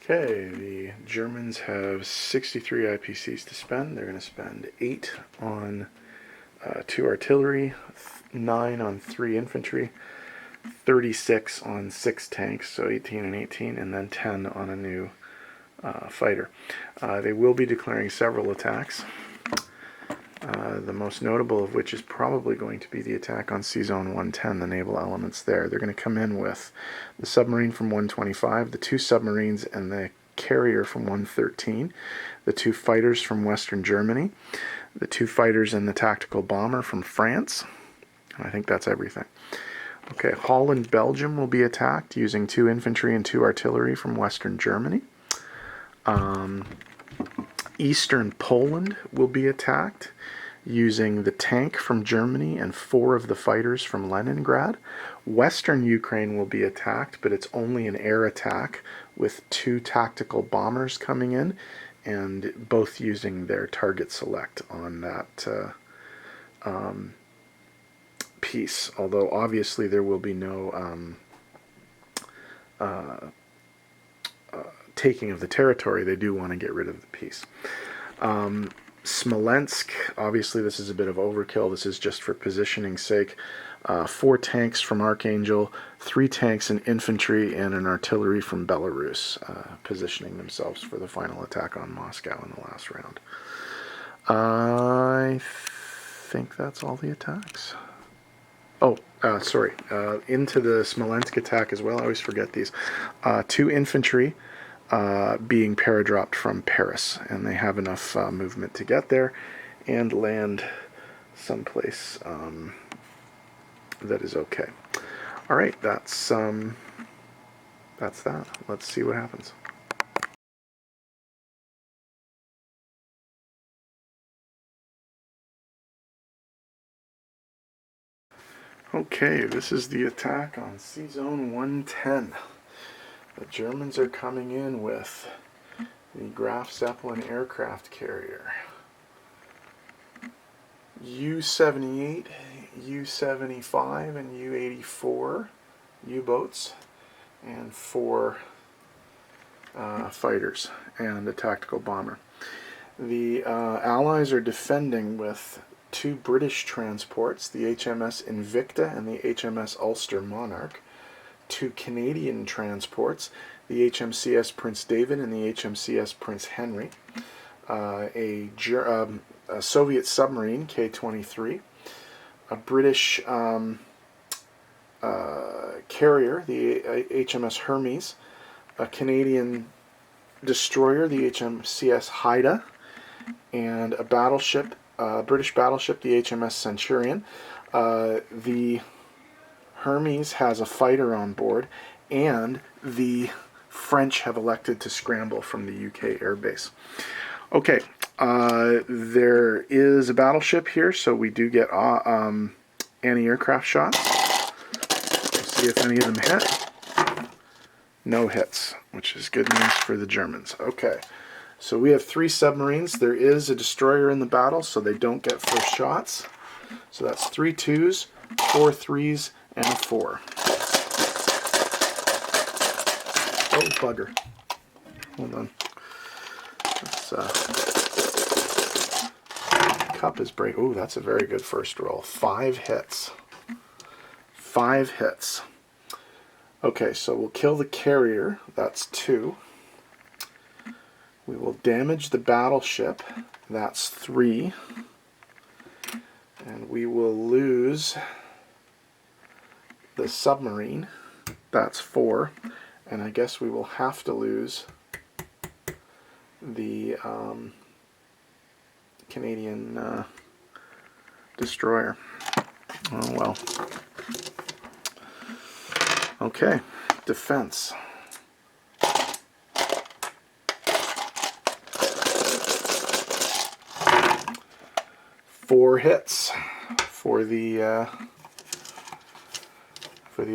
Okay, the Germans have 63 IPCs to spend. They're going to spend 8 on 2 artillery, 9 on 3 infantry, 36 on 6 tanks, so 18 and 18, and then 10 on a new fighter. They will be declaring several attacks, the most notable of which is probably going to be the attack on C-Zone 110, the naval elements there. They're going to come in with the submarine from 125, the 2 submarines and the carrier from 113, the 2 fighters from Western Germany, the 2 fighters and the tactical bomber from France. I think that's everything. Okay, Holland, Belgium will be attacked using 2 infantry and 2 artillery from Western Germany. Eastern Poland will be attacked using the tank from Germany and 4 of the fighters from Leningrad. Western Ukraine will be attacked, but it's only an air attack with 2 tactical bombers coming in, and both using their target select on that piece. Although obviously there will be no taking of the territory. They do want to get rid of the piece. Smolensk, obviously this is a bit of overkill. This is just for positioning's sake. 4 tanks from Archangel, 3 tanks and infantry, and an artillery from Belarus, positioning themselves for the final attack on Moscow in the last round. I think that's all the attacks. Oh, sorry. Into the Smolensk attack as well. I always forget these. 2 infantry being paradropped from Paris, and they have enough movement to get there and land someplace that is okay. All right, that's that. Let's see what happens. Okay, this is the attack on C-Zone 110. The Germans are coming in with the Graf Zeppelin aircraft carrier, U-78, U-75, and U-84 U-boats, and 4 fighters and a tactical bomber. The Allies are defending with 2 British transports, the HMS Invicta and the HMS Ulster Monarch, 2 Canadian transports, the HMCS Prince David and the HMCS Prince Henry, a Soviet submarine, K-23, a British carrier, the HMS Hermes, a Canadian destroyer, the HMCS Haida, and a battleship, British battleship, the HMS Centurion. The Hermes has a fighter on board, and the French have elected to scramble from the UK airbase. Okay, there is a battleship here, so we do get anti-aircraft shots. Let's see if any of them hit. No hits, which is good news for the Germans. Okay, so we have 3 submarines. There is a destroyer in the battle, so they don't get first shots. So that's 3 2s, 4 3s, and a 4. Oh, bugger. Hold on. This cup is break. Oh, that's a very good first roll. 5 hits. 5 hits. Okay, so we'll kill the carrier. That's 2. We will damage the battleship. That's 3. And we will lose the submarine. That's 4. And I guess we will have to lose the Canadian destroyer. Oh well. Okay, defense. 4 hits for the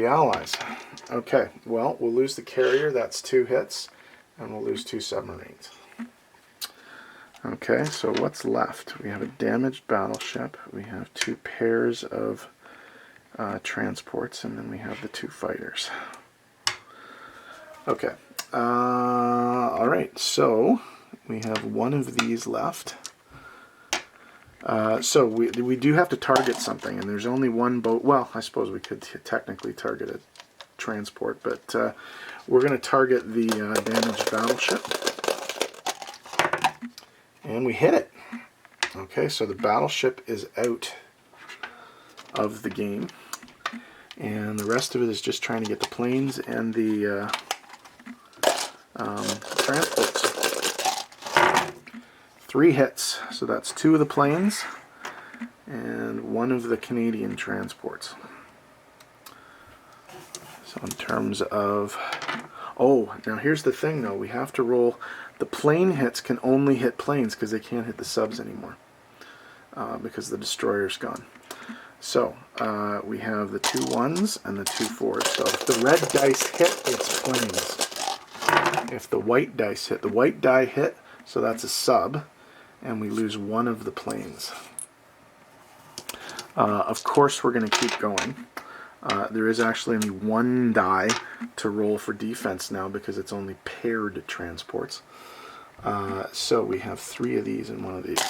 Allies. Okay, well, we'll lose the carrier. That's 2 hits, and we'll lose 2 submarines. Okay, so what's left? We have a damaged battleship. We have 2 pairs of transports, and then we have the 2 fighters. Okay, All right, so we have one of these left. So we do have to target something, and there's only one boat. Well, I suppose we could technically target a transport, but we're going to target the damaged battleship. And we hit it. Okay, so the battleship is out of the game. And the rest of it is just trying to get the planes and the transports. 3 hits, so that's 2 of the planes and 1 of the Canadian transports. So in terms of... Oh, now here's the thing though, we have to roll... The plane hits can only hit planes because they can't hit the subs anymore because the destroyer's gone. So we have the 2 1s and the 2 4s. So if the red dice hit, it's planes. If the white dice hit, the white die hit, so that's a sub, and we lose 1 of the planes. Of course we're going to keep going. There is actually only 1 die to roll for defense now because it's only paired transports. So we have 3 of these and 1 of these.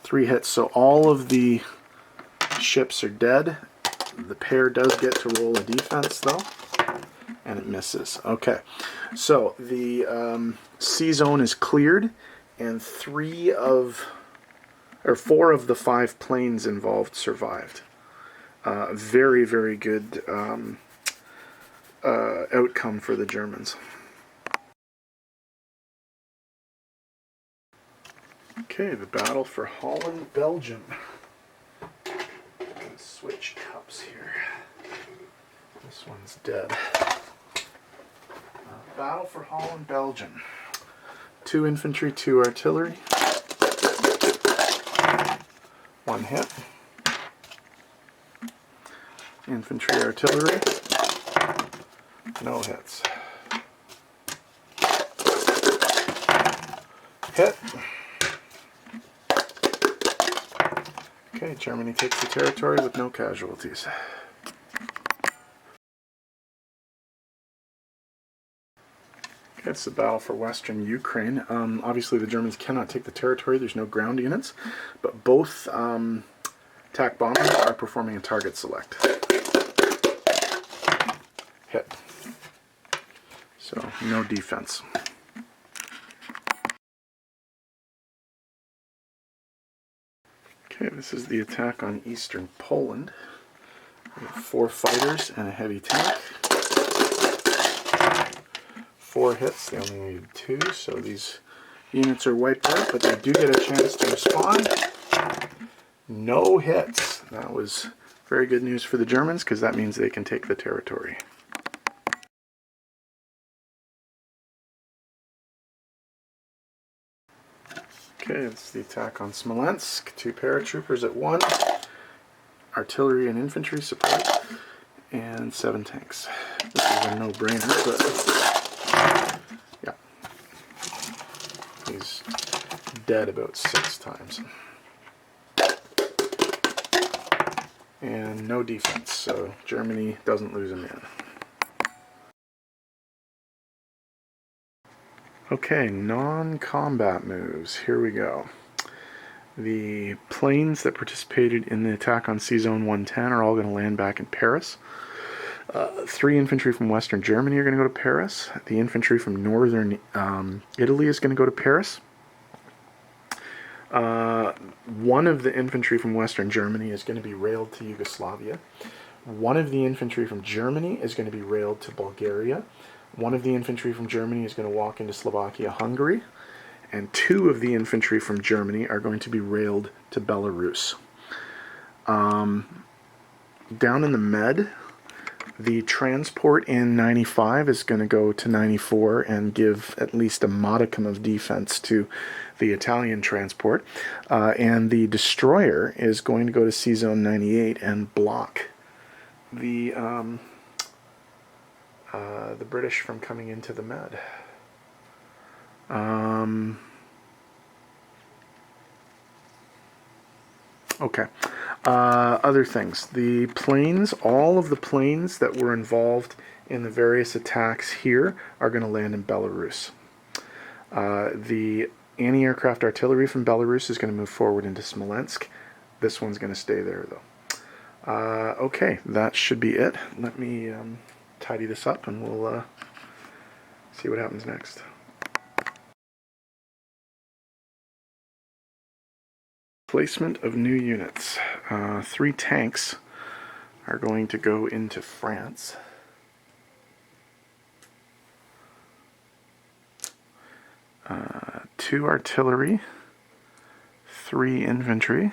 3 hits, so all of the ships are dead. The pair does get to roll a defense though, and it misses. Okay, so the C zone is cleared, and 4 of the 5 planes involved survived. Very, very good outcome for the Germans. Okay, the battle for Holland, Belgium. Let's switch cups here. This one's dead. Battle for Holland, Belgium. 2 infantry, 2 artillery. 1 hit. Infantry, artillery. No hits. Hit. Okay, Germany takes the territory with no casualties. Okay, it's the battle for Western Ukraine. Obviously the Germans cannot take the territory, there's no ground units, but both attack bombers are performing a target select. Hit. So, no defense. Okay, this is the attack on eastern Poland. We have 4 fighters and a heavy tank. 4 hits, they only need 2, so these units are wiped out, but they do get a chance to respond. No hits. That was very good news for the Germans because that means they can take the territory. Okay, it's the attack on Smolensk. 2 paratroopers at 1, artillery and infantry support, and 7 tanks. This is a no-brainer, but yeah, he's dead about 6 times. And no defense, so Germany doesn't lose a man. Okay, non-combat moves. Here we go. The planes that participated in the attack on C-Zone 110 are all going to land back in Paris. 3 infantry from Western Germany are going to go to Paris. The infantry from Northern Italy is going to go to Paris. 1 of the infantry from Western Germany is going to be railed to Yugoslavia. 1 of the infantry from Germany is going to be railed to Bulgaria. 1 of the infantry from Germany is going to walk into Slovakia, Hungary. And 2 of the infantry from Germany are going to be railed to Belarus. Down in the Med, the transport in 95 is going to go to 94 and give at least a modicum of defense to the Italian transport. And the destroyer is going to go to C-Zone 98 and block the British from coming into the Med. Okay. Other things. The planes, all of the planes that were involved in the various attacks here are going to land in Belarus. The anti-aircraft artillery from Belarus is going to move forward into Smolensk. This one's going to stay there, though. Okay, that should be it. Let me tidy this up, and we'll see what happens next. Placement of new units. 3 tanks are going to go into France. Two artillery, 3 infantry,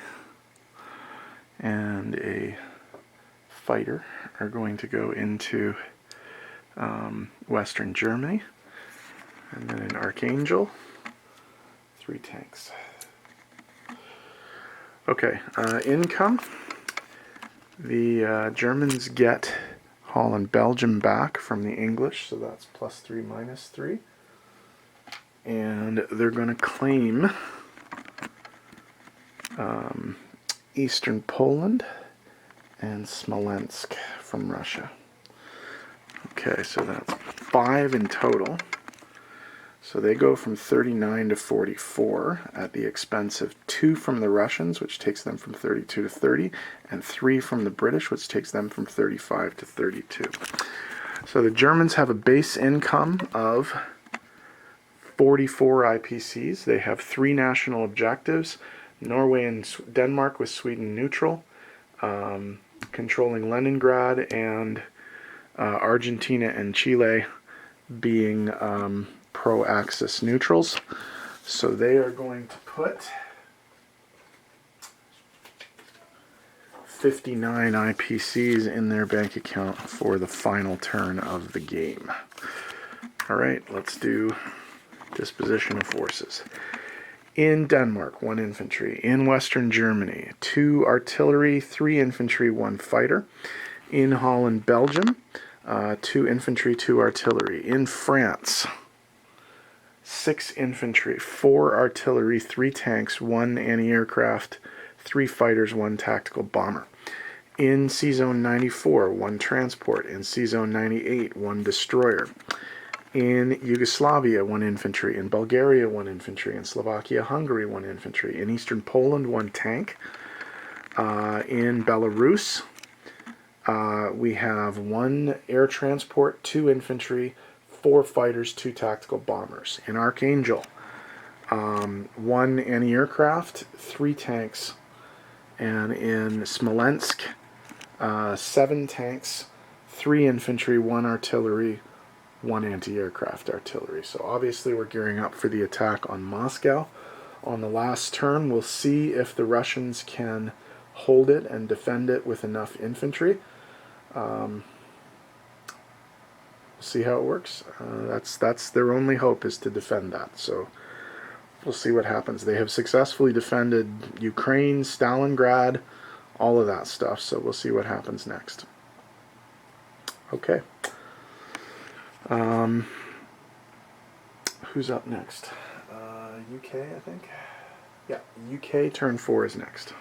and a fighter are going to go into Western Germany. And then an Archangel, 3 tanks. Okay, income. The Germans get Holland, Belgium back from the English, so that's +3, -3. And they're going to claim Eastern Poland and Smolensk from Russia. Okay, so that's 5 in total. So they go from 39 to 44 at the expense of 2 from the Russians, which takes them from 32 to 30, and 3 from the British, which takes them from 35 to 32. So the Germans have a base income of 44 IPCs. They have 3 national objectives: Norway and Denmark with Sweden neutral, controlling Leningrad, and Argentina and Chile being pro-Axis neutrals. So they are going to put 59 IPCs in their bank account for the final turn of the game. Alright, let's do disposition of forces. In Denmark, 1 infantry. In Western Germany, 2 artillery, 3 infantry, 1 fighter. In Holland, Belgium, 2 infantry, 2 artillery. In France, 6 infantry, 4 artillery, 3 tanks, 1 anti-aircraft, 3 fighters, 1 tactical bomber. In C-Zone 94, 1 transport. In C-Zone 98, 1 destroyer. In Yugoslavia, 1 infantry. In Bulgaria, 1 infantry. In Slovakia, Hungary, 1 infantry. In Eastern Poland, 1 tank. In Belarus, we have 1 air transport, 2 infantry, 4 fighters, 2 tactical bombers. In Archangel, 1 anti-aircraft, 3 tanks. And in Smolensk, 7 tanks, 3 infantry, 1 artillery, 1 anti-aircraft artillery. So obviously we're gearing up for the attack on Moscow. On the last turn, we'll see if the Russians can hold it and defend it with enough infantry. See how it works. That's their only hope, is to defend that. So we'll see what happens. They have successfully defended Ukraine, Stalingrad, all of that stuff. So we'll see what happens next. Okay. Who's up next? UK, I think. Yeah, UK turn 4 is next.